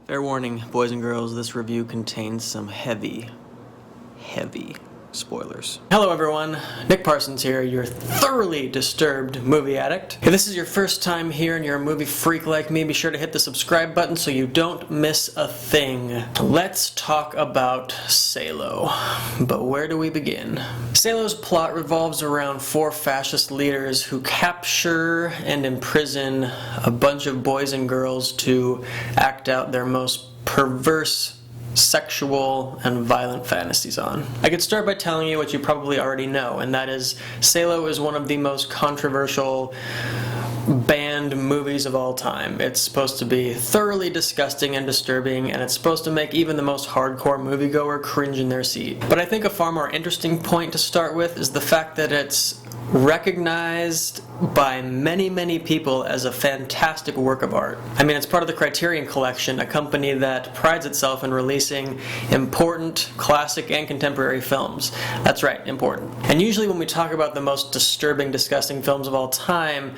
Fair warning, boys and girls, this review contains some heavy spoilers. Hello everyone, Nic Parsons here, your thoroughly disturbed movie addict. If this is your first time here and you're a movie freak like me, be sure to hit the subscribe button so you don't miss a thing. Let's talk about Salo. But where do we begin? Salo's plot revolves around four fascist leaders who capture and imprison a bunch of boys and girls to act out their most perverse sexual and violent fantasies on. I could start by telling you what you probably already know, and that is Salo is one of the most controversial banned movies of all time. It's supposed to be thoroughly disgusting and disturbing, and it's supposed to make even the most hardcore moviegoer cringe in their seat. But I think a far more interesting point to start with is the fact that it's recognized by many people as a fantastic work of art. I mean, it's part of the Criterion Collection, a company that prides itself in releasing important classic and contemporary films. That's right, important. And usually when we talk about the most disturbing, disgusting films of all time,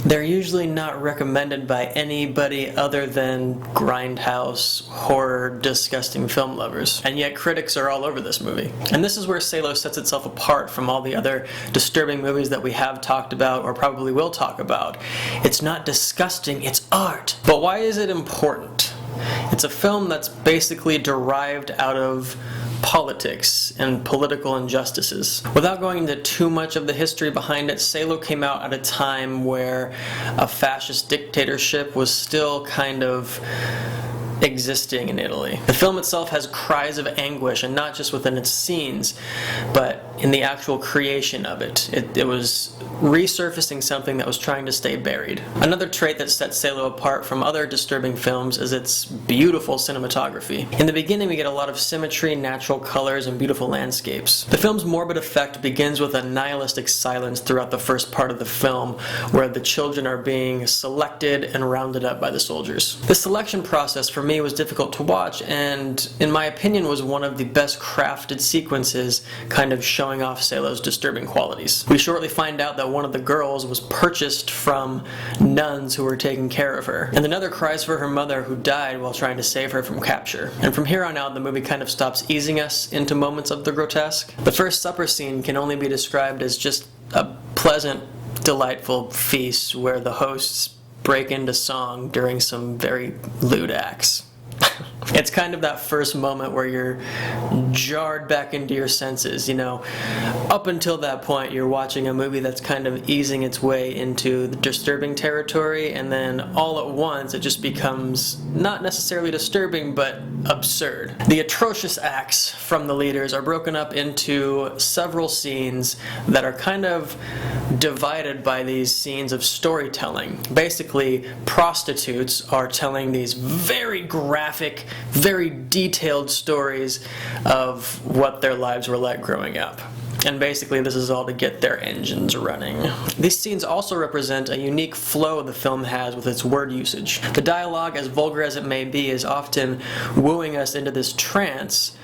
they're usually not recommended by anybody other than grindhouse, horror, disgusting film lovers. And yet critics are all over this movie. And this is where Salo sets itself apart from all the other disturbing movies that we have talked about or probably will talk about. It's not disgusting, it's art. But why is it important? It's a film that's basically derived out of politics and political injustices. Without going into too much of the history behind it, Salo came out at a time where a fascist dictatorship was still kind of existing in Italy. The film itself has cries of anguish, and not just within its scenes, but in the actual creation of it. It was resurfacing something that was trying to stay buried. Another trait that sets Salo apart from other disturbing films is its beautiful cinematography. In the beginning, we get a lot of symmetry, natural colors, and beautiful landscapes. The film's morbid effect begins with a nihilistic silence throughout the first part of the film, where the children are being selected and rounded up by the soldiers. The selection process for me was difficult to watch, and in my opinion was one of the best crafted sequences, kind of showing off Salo's disturbing qualities. We shortly find out that one of the girls was purchased from nuns who were taking care of her, and another cries for her mother who died while trying to save her from capture. And from here on out, the movie kind of stops easing us into moments of the grotesque. The first supper scene can only be described as just a pleasant, delightful feast where the hosts break into song during some very lewd acts. It's kind of that first moment where you're jarred back into your senses, you know. Up until that point, you're watching a movie that's kind of easing its way into the disturbing territory, and then all at once it just becomes not necessarily disturbing, but absurd. The atrocious acts from the leaders are broken up into several scenes that are kind of divided by these scenes of storytelling. Basically, prostitutes are telling these very graphic, very detailed stories of what their lives were like growing up. And basically this is all to get their engines running. These scenes also represent a unique flow the film has with its word usage. The dialogue, as vulgar as it may be, is often wooing us into this trance,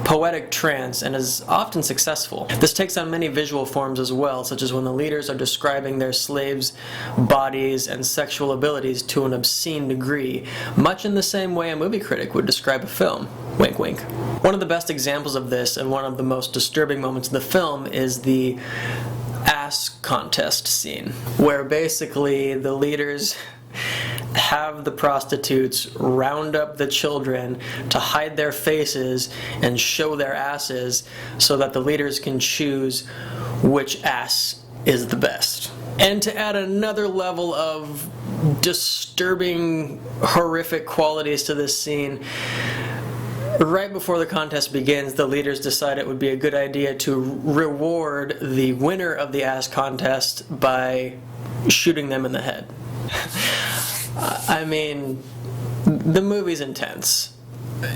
poetic trance, and is often successful. This takes on many visual forms as well, such as when the leaders are describing their slaves' bodies and sexual abilities to an obscene degree, much in the same way a movie critic would describe a film. Wink wink. One of the best examples of this, and one of the most disturbing moments in the film, is the ass contest scene, where basically the leaders have the prostitutes round up the children to hide their faces and show their asses so that the leaders can choose which ass is the best. And to add another level of disturbing, horrific qualities to this scene, right before the contest begins, the leaders decide it would be a good idea to reward the winner of the ass contest by shooting them in the head. I mean, the movie's intense,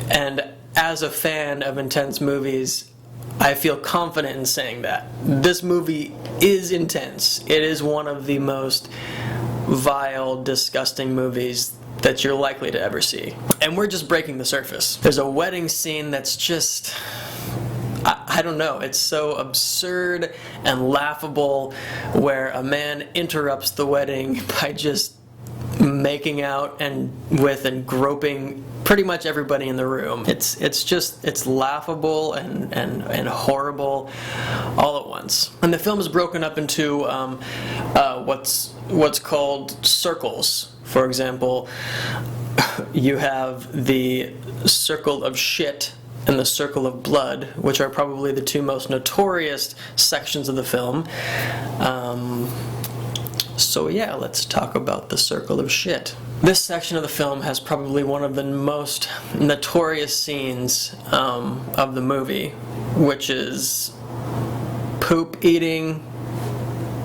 and as a fan of intense movies, I feel confident in saying that. This movie is intense. It is one of the most vile, disgusting movies that you're likely to ever see. And we're just breaking the surface. There's a wedding scene that's just, I don't know, it's so absurd and laughable, where a man interrupts the wedding by just making out and groping pretty much everybody in the room. It's laughable and horrible all at once. And the film is broken up into what's called circles. For example, you have the circle of shit and the circle of blood, which are probably the two most notorious sections of the film. So yeah, let's talk about the circle of shit. This section of the film has probably one of the most notorious scenes of the movie, which is poop eating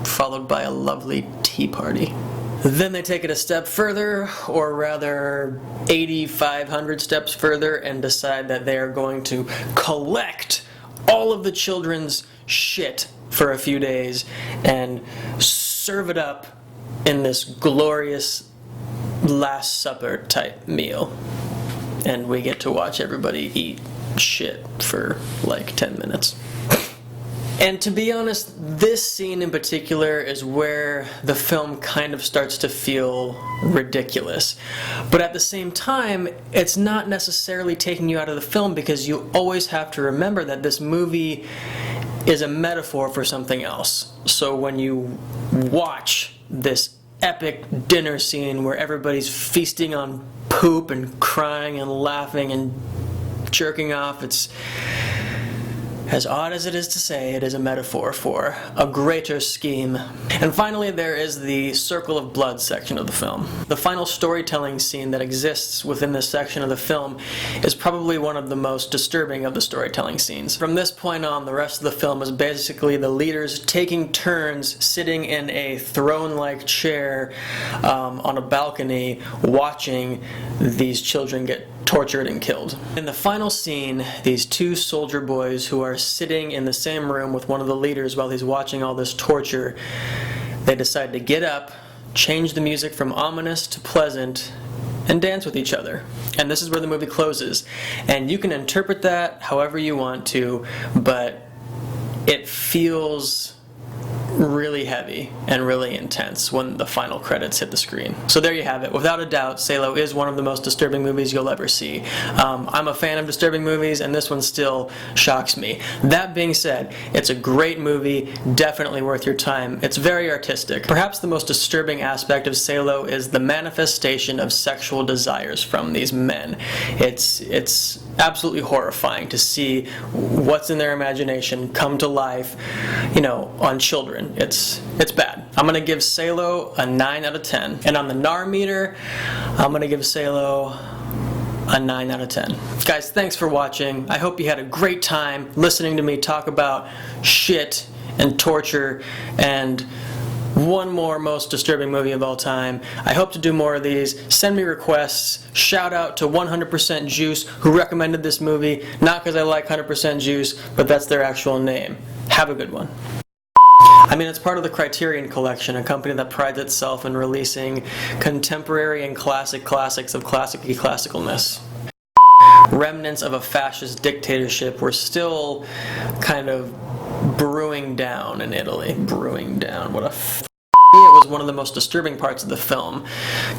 followed by a lovely tea party. Then they take it a step further, or rather 8,500 steps further, and decide that they are going to collect all of the children's shit for a few days and serve it up in this glorious Last Supper type meal. And we get to watch everybody eat shit for like 10 minutes. And to be honest, this scene in particular is where the film kind of starts to feel ridiculous. But at the same time, it's not necessarily taking you out of the film, because you always have to remember that this movie is a metaphor for something else. So when you watch this epic dinner scene where everybody's feasting on poop and crying and laughing and jerking off, it's, as odd as it is to say, it is a metaphor for a greater scheme. And finally, there is the circle of blood section of the film. The final storytelling scene that exists within this section of the film is probably one of the most disturbing of the storytelling scenes. From this point on, the rest of the film is basically the leaders taking turns sitting in a throne-like chair on a balcony watching these children get tortured and killed. In the final scene, these two soldier boys who are sitting in the same room with one of the leaders while he's watching all this torture, they decide to get up, change the music from ominous to pleasant, and dance with each other. And this is where the movie closes. And you can interpret that however you want to, but it feels really heavy and really intense when the final credits hit the screen. So there you have it. Without a doubt, Salo is one of the most disturbing movies you'll ever see. I'm a fan of disturbing movies, and this one still shocks me. That being said, it's a great movie, definitely worth your time. It's very artistic. Perhaps the most disturbing aspect of Salo is the manifestation of sexual desires from these men. It's absolutely horrifying to see what's in their imagination come to life, you know, on children. It's bad. I'm going to give Salo a 9 out of 10. And on the NAR meter, I'm going to give Salo a 9 out of 10. Guys, thanks for watching. I hope you had a great time listening to me talk about shit and torture and one more most disturbing movie of all time. I hope to do more of these. Send me requests. Shout out to 100% Juice, who recommended this movie. Not because I like 100% Juice, but that's their actual name. Have a good one. I mean, it's part of the Criterion Collection, a company that prides itself in releasing contemporary and classic classics of classic-y classicalness. Remnants of a fascist dictatorship were still kind of brewing down in Italy. Brewing down. What a it was one of the most disturbing parts of the film.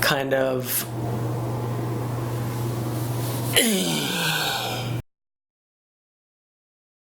Kind of